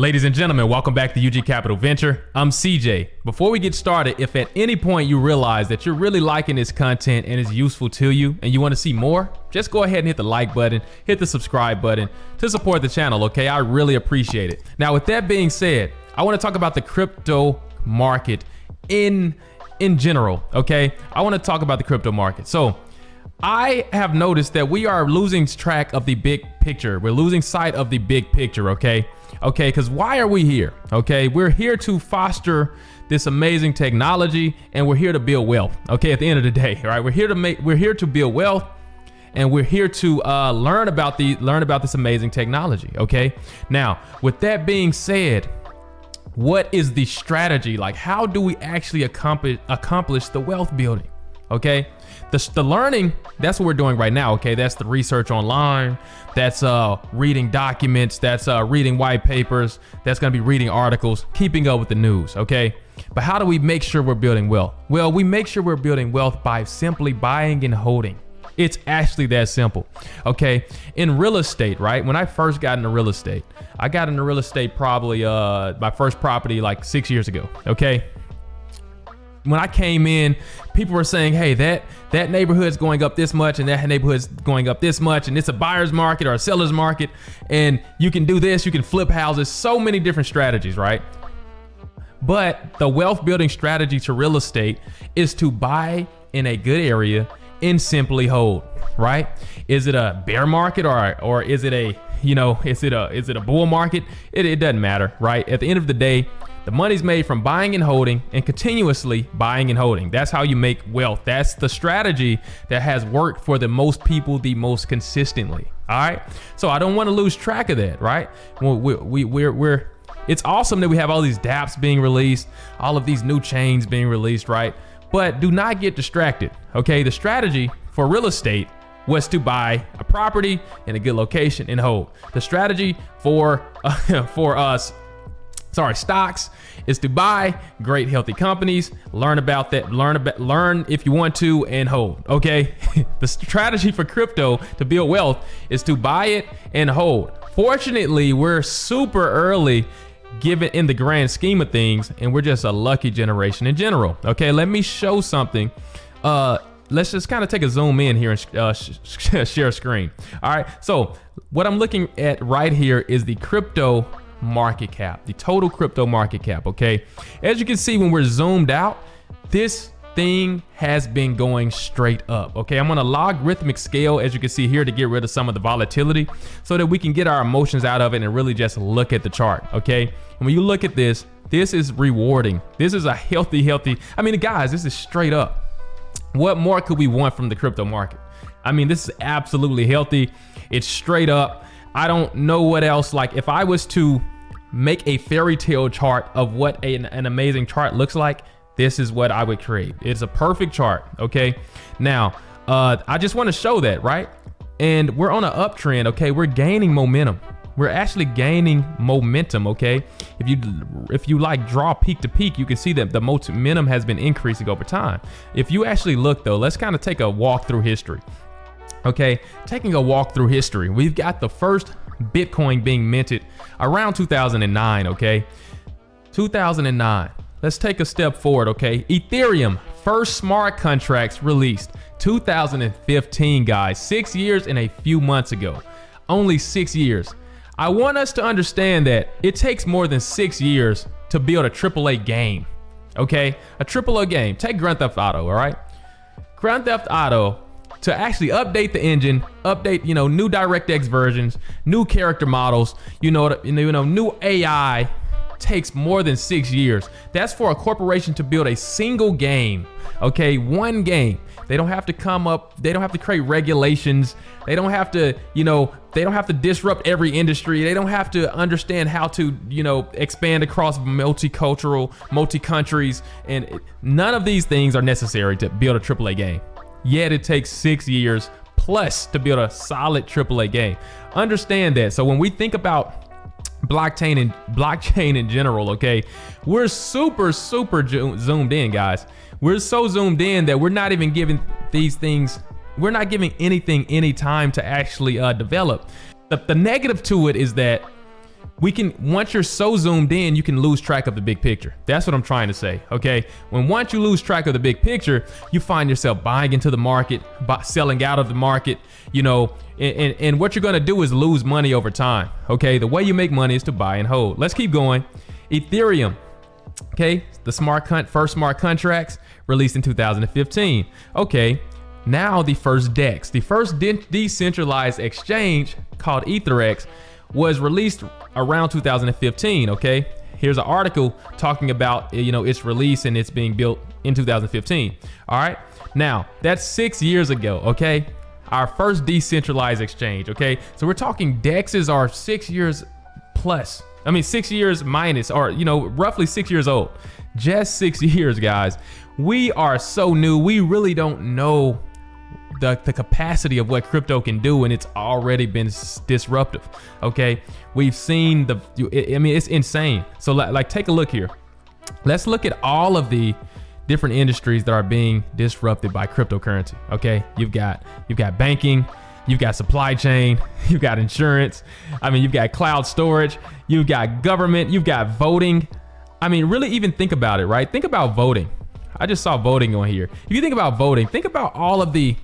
Ladies and gentlemen, welcome back to UG Capital Venture. I'm CJ. Before we get started, if at any point you realize that you're really liking this content and it's useful to you and you want to see more, just go ahead and hit the like button, hit the subscribe button to support the channel, okay? I really appreciate it. Now, with that being said, I want to talk about the crypto market in general, okay? I want to talk about the crypto market. So I have noticed that we are losing track of the big picture. We're losing sight of the big picture, okay? Okay, because why are we here? Okay, we're here to foster this amazing technology and we're here to build wealth. Okay, at the end of the day, all right, we're here to build wealth and we're here to learn about this amazing technology. Okay, now with that being said, what is the strategy? Like, how do we actually accomplish the wealth building? Okay, the learning, that's what we're doing right now. Okay, that's the research online, that's reading documents, that's reading white papers, that's gonna be reading articles, keeping up with the news. Okay, but how do we make sure we're building wealth? Well, we make sure we're building wealth by simply buying and holding. It's actually that simple. Okay, in real estate, right, when I first got into real estate, I got into real estate probably my first property like 6 years ago. Okay, when I came in, people were saying, hey, that neighborhood's going up this much and that neighborhood's going up this much and it's a buyer's market or a seller's market and you can do this, you can flip houses, so many different strategies, right? But the wealth building strategy to real estate is to buy in a good area and simply hold, right? Is it a bear market or is it a, is it a bull market? It doesn't matter, right? At the end of the day, the money's made from buying and holding and continuously buying and holding. That's how you make wealth. That's the strategy that has worked for the most people the most consistently. All right. So I don't want to lose track of that, right? It's awesome that we have all these dApps being released, all of these new chains being released, right? But do not get distracted. Okay. The strategy for real estate was to buy a property in a good location and hold. The strategy for stocks is to buy great healthy companies, learn about that, learn if you want to, and hold. Okay. The strategy for crypto to build wealth is to buy it and hold. Fortunately, we're super early given in the grand scheme of things, and we're just a lucky generation in general. Okay, let me show something. Let's just kind of take a zoom in here and share a screen. All right, so what I'm looking at right here is the crypto market cap, the total crypto market cap. Okay, as you can see, when we're zoomed out, this thing has been going straight up. Okay, I'm on a logarithmic scale, as you can see here, to get rid of some of the volatility so that we can get our emotions out of it and really just look at the chart. Okay, and when you look at this is rewarding. This is a healthy, I mean, guys, this is straight up. What more could we want from the crypto market? I mean, this is absolutely healthy. It's straight up. I don't know what else. Like, if I was to make a fairy tale chart of what an amazing chart looks like, this is what I would create. It's a perfect chart. Okay, now I just want to show that, right? And we're on an uptrend. Okay, we're gaining momentum. We're actually gaining momentum. Okay, if you like draw peak to peak, you can see that the momentum has been increasing over time. If you actually look though, let's kind of take a walk through history. Okay, taking a walk through history, we've got the first Bitcoin being minted around 2009. Okay, 2009. Let's take a step forward. Okay, Ethereum first smart contracts released 2015, guys. 6 years and a few months ago. Only 6 years. I want us to understand that it takes more than 6 years to build a AAA game. Okay, a AAA game. Take Grand Theft Auto. All right, Grand Theft Auto. To actually update the engine, update, new DirectX versions, new character models, new AI, takes more than 6 years. That's for a corporation to build a single game. Okay, one game. They don't have to they don't have to create regulations. They don't have to, they don't have to disrupt every industry. They don't have to understand how to, expand across multicultural, multi-countries. And none of these things are necessary to build a AAA game. Yet it takes 6 years plus to build a solid AAA game. Understand that. So when we think about blockchain in general, okay, we're super zoomed in, guys. We're so zoomed in that we're not even giving these things, we're not giving anything any time to actually develop. The negative to it is that once you're so zoomed in, you can lose track of the big picture. That's what I'm trying to say, okay? Once you lose track of the big picture, you find yourself buying into the market, selling out of the market, you know, and what you're gonna do is lose money over time, okay? The way you make money is to buy and hold. Let's keep going. Ethereum, okay? The first smart contracts released in 2015. Okay, now the first DEX, the first decentralized exchange called EtherX, was released around 2015, okay? Here's an article talking about, you know, its release and it's being built in 2015, all right? Now, that's 6 years ago, okay? Our first decentralized exchange, okay? So we're talking DEXs are 6 years plus. I mean, 6 years minus, or, you know, roughly 6 years old. Just 6 years, guys. We are so new. We really don't know the capacity of what crypto can do, and it's already been disruptive, okay? We've seen I mean, it's insane. So like take a look here. Let's look at all of the different industries that are being disrupted by cryptocurrency, okay? You've got banking, you've got supply chain, you've got insurance, I mean, you've got cloud storage, you've got government, you've got voting. I mean, really even think about it, right? Think about voting. I just saw voting on here. If you think about voting, think about all of the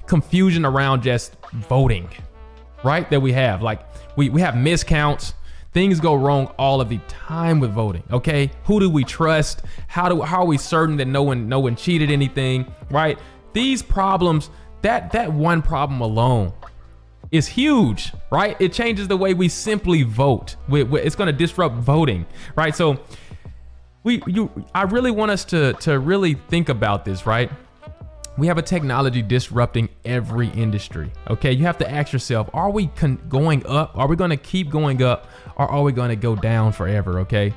confusion around just voting, right? That we have, like we have miscounts. Things go wrong all of the time with voting, okay? Who do we trust? How are we certain that no one cheated anything, right? These problems, that one problem alone is huge, right? It changes the way we simply vote. It's going to disrupt voting, right? So I really want us to really think about this, right? We have a technology disrupting every industry, okay? You have to ask yourself, are we going up? Are we gonna keep going up, or are we gonna go down forever, okay?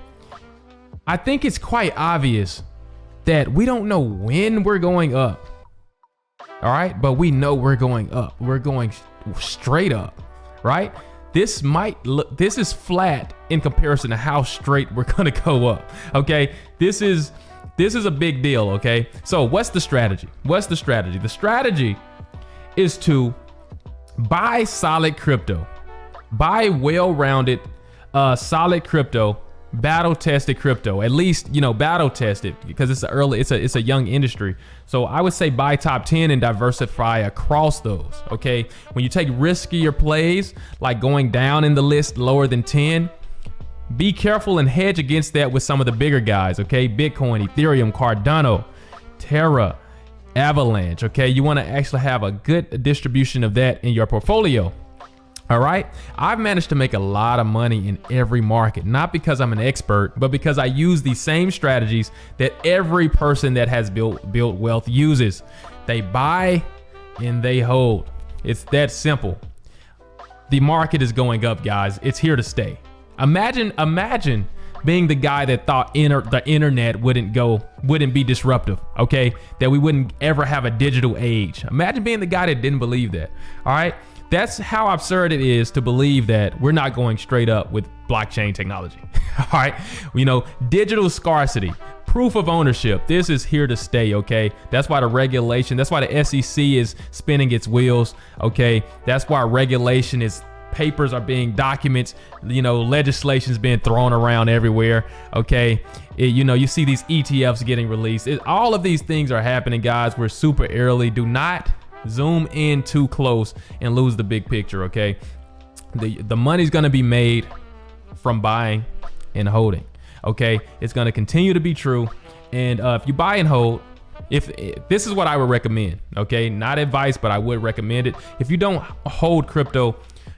I think it's quite obvious that we don't know when we're going up, all right? But we know we're going up. We're going straight up, right? This is flat in comparison to how straight we're gonna go up, okay? This is a big deal, okay? So what's the strategy? The strategy is to buy solid crypto, buy well-rounded, solid crypto, battle-tested crypto, at least, you know, battle-tested, because it's a young industry. So I would say buy top 10 and diversify across those, okay? When you take riskier plays, like going down in the list lower than 10, be careful and hedge against that with some of the bigger guys, okay? Bitcoin, Ethereum, Cardano, Terra, Avalanche, okay? You want to actually have a good distribution of that in your portfolio, all right? I've managed to make a lot of money in every market, not because I'm an expert, but because I use the same strategies that every person that has built wealth uses. They buy and they hold. It's that simple. The market is going up, guys. It's here to stay. Imagine being the guy that thought the internet wouldn't be disruptive, okay? That we wouldn't ever have a digital age. Imagine being the guy that didn't believe that, all right? That's how absurd it is to believe that we're not going straight up with blockchain technology, all right? You know, digital scarcity, proof of ownership, this is here to stay, okay? That's why that's why the SEC is spinning its wheels, okay? That's why regulation is papers are being documents, you know, legislation's being thrown around everywhere, okay? You know, you see these ETFs getting released. All of these things are happening, guys. We're super early. Do not zoom in too close and lose the big picture, okay? The money's gonna be made from buying and holding, okay? It's gonna continue to be true. And if you buy and hold, if this is what I would recommend, okay? Not advice, but I would recommend it. If you don't hold crypto,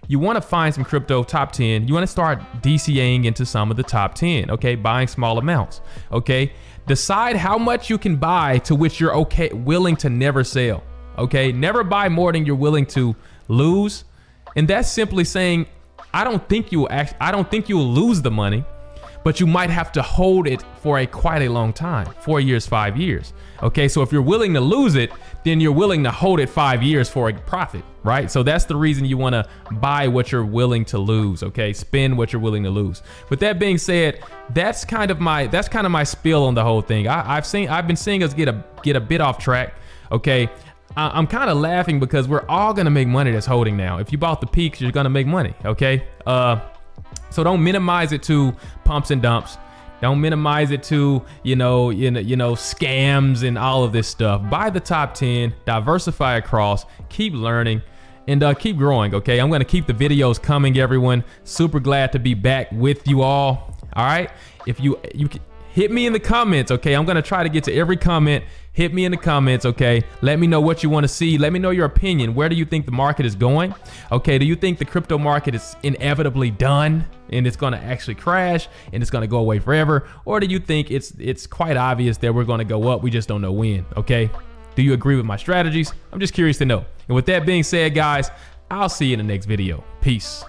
you want to find some crypto top 10. You want to start DCAing into some of the top 10, okay? Buying small amounts, okay? Decide how much you can buy to which you're willing to never sell, okay? Never buy more than you're willing to lose. And that's simply saying, I don't think you'll lose the money, but you might have to hold it for quite a long time, 4 years, 5 years. Okay, so if you're willing to lose it, then you're willing to hold it 5 years for a profit, right? So that's the reason you wanna buy what you're willing to lose, okay? Spend what you're willing to lose. With that being said, that's kind of my spiel on the whole thing. I've been seeing us get a bit off track, okay? I'm kind of laughing because we're all gonna make money that's holding now. If you bought the peaks, you're gonna make money, okay? So don't minimize it to pumps and dumps. Don't minimize it to, scams and all of this stuff. Buy the top 10, diversify across, keep learning, and keep growing, okay? I'm gonna keep the videos coming, everyone. Super glad to be back with you all right? If you hit me in the comments, okay? I'm gonna try to get to every comment. Hit me in the comments, okay? Let me know what you want to see. Let me know your opinion. Where do you think the market is going? Okay, do you think the crypto market is inevitably done and it's gonna actually crash and it's gonna go away forever? Or do you think it's quite obvious that we're gonna go up, we just don't know when, okay? Do you agree with my strategies? I'm just curious to know. And with that being said, guys, I'll see you in the next video. Peace.